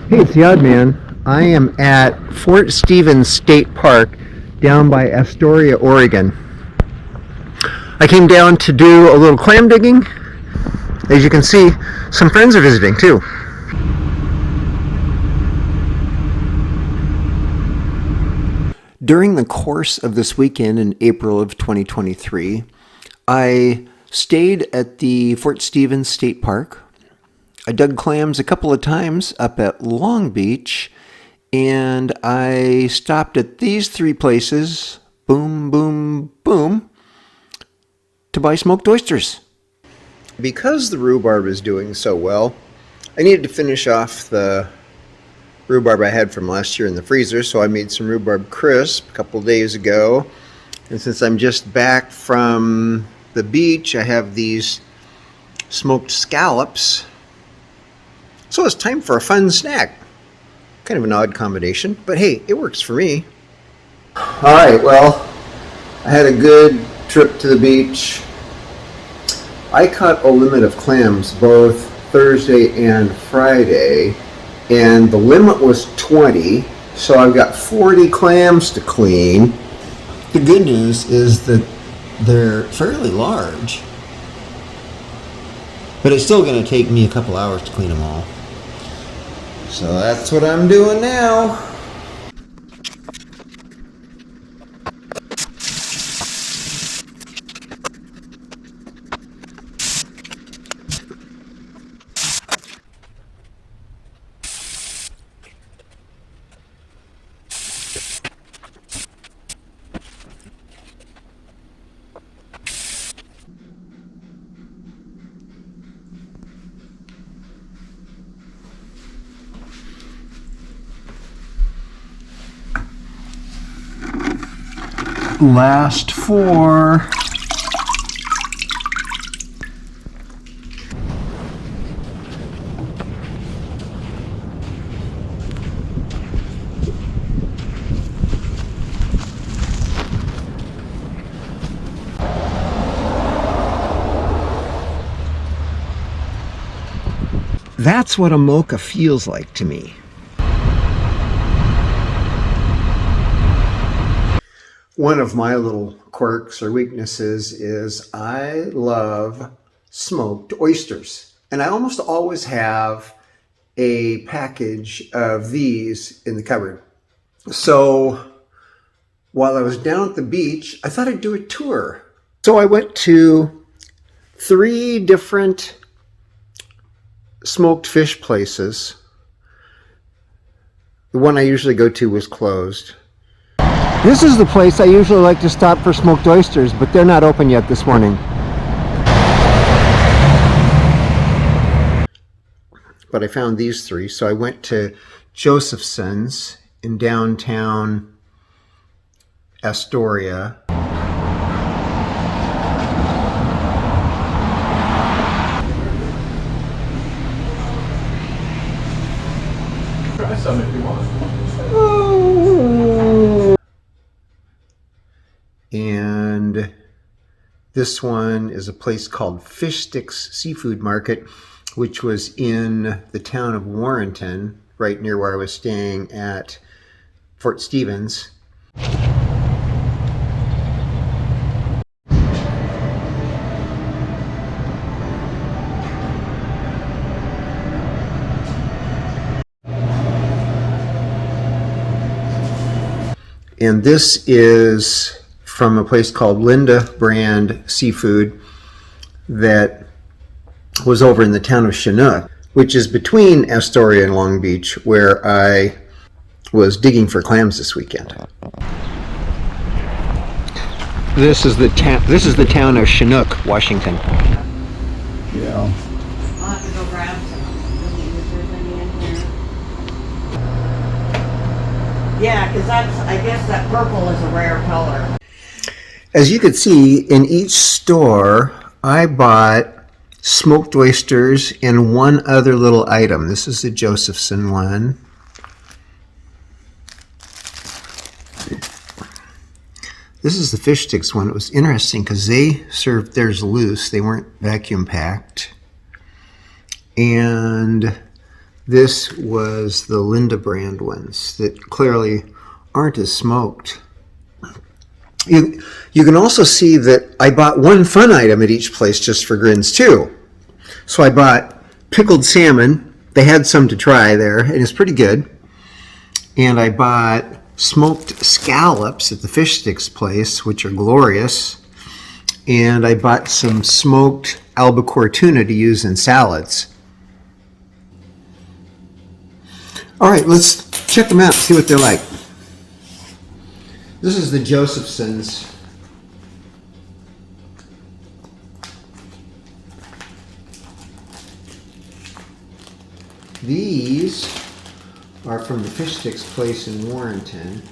Hey, it's the Odd Man. I am at Fort Stevens State Park down by Astoria, Oregon. I came down to do a little clam digging. As you can see, some friends are visiting too. During the course of this weekend in April of 2023, I stayed at the Fort Stevens State Park. I dug clams a couple of times up at Long Beach, and I stopped at these three places, boom, boom, boom, to buy smoked oysters. Because the rhubarb is doing so well, I needed to finish off the rhubarb I had from last year in the freezer, so I made some rhubarb crisp a couple days ago. And since I'm just back from the beach, I have these smoked scallops. So it's time for a fun snack. Kind of an odd combination, but hey, it works for me. Alright, well, I had a good trip to the beach. I caught a limit of clams both Thursday and Friday, and the limit was 20, so I've got 40 clams to clean. The good news is that they're fairly large, but it's still going to take me a couple hours to clean them all. So that's what I'm doing now. Last four. That's what a mocha feels like to me. One of my little quirks or weaknesses is I love smoked oysters. And I almost always have a package of these in the cupboard. So while I was down at the beach, I thought I'd do a tour. So I went to 3 different smoked fish places. The one I usually go to was closed. This is the place I usually like to stop for smoked oysters, but they're not open yet this morning. But I found these 3, so I went to Josephson's in downtown Astoria. Try some if you want. And this one is a place called Fish Sticks Seafood Market, which was in the town of Warrenton, right near where I was staying at Fort Stevens. And this is from a place called Linda Brand Seafood that was over in the town of Chinook, which is between Astoria and Long Beach, where I was digging for clams this weekend. This is the town of Chinook, Washington. Yeah. I'll have to go grab some. If there's any in here. Yeah, because I guess that purple is a rare color. As you can see, in each store, I bought smoked oysters and one other little item. This is the Josephson one. This is the fish sticks one. It was interesting because they served theirs loose. They weren't vacuum packed. And This was the Linda brand ones that clearly aren't as smoked. You can also see that I bought one fun item at each place just for grins too. So I bought pickled salmon. They had some to try there, and it's pretty good. And I bought smoked scallops at the fish sticks place, which are glorious. And I bought some smoked albacore tuna to use in salads. All right, let's check them out, see what they're like. This is the Josephsons. These are from the Fish Sticks place in Warrenton.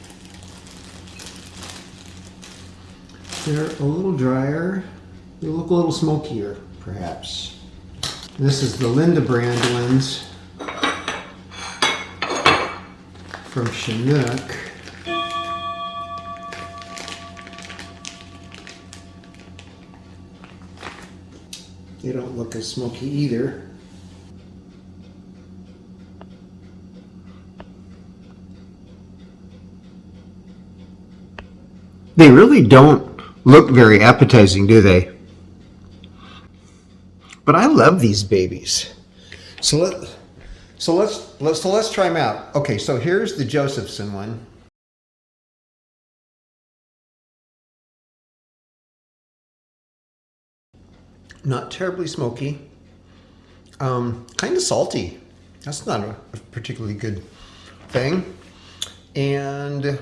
They're a little drier. They look a little smokier, perhaps. This is the Linda brand ones from Chinook. They don't look as smoky either. They really don't look very appetizing, do they? But I love these babies. So let's try them out. Okay, so here's the Josephson one. Not terribly smoky. Kind of salty. That's not a particularly good thing. And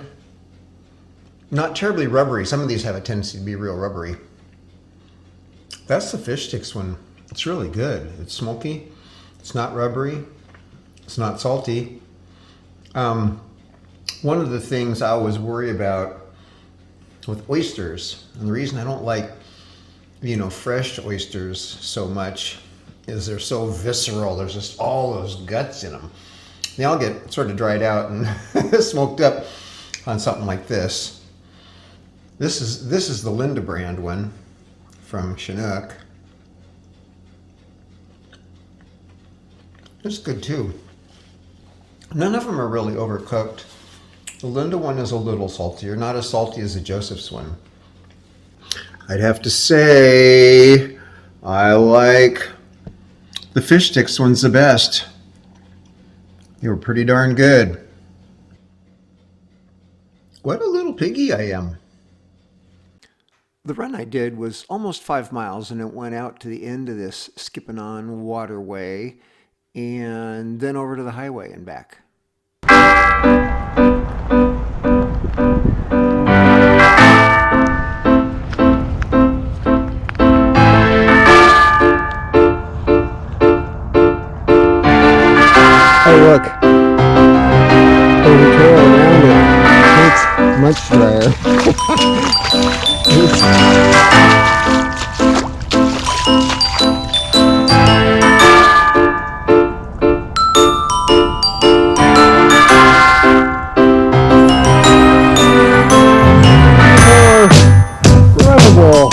not terribly rubbery. Some of these have a tendency to be real rubbery. That's the fish sticks one. It's really good. It's smoky. It's not rubbery. It's not salty. One of the things I always worry about with oysters, and the reason I don't like, fresh oysters so much, is they're so visceral. There's just all those guts in them. They all get sort of dried out and smoked up on something like this. This is the Linda brand one from Chinook. It's good too. None of them are really overcooked. The Linda one is a little saltier, not as salty as the Joseph's one. I'd have to say I like the fish sticks ones the best. They were pretty darn good. What a little piggy I am. The run I did was almost 5 miles, and it went out to the end of this Skipanon waterway and then over to the highway and back. Oh look, there's a trail around it. It's much drier. Incredible.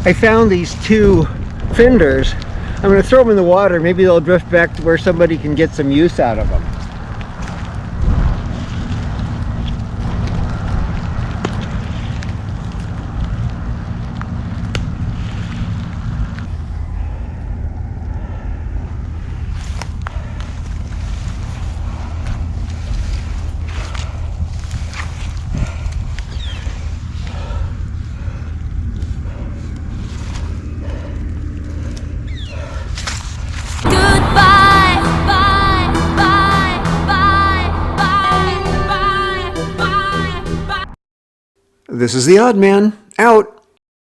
I found these two fenders. I'm going to throw them in the water. Maybe they'll drift back to where somebody can get some use out of them. This is the Odd Man, out.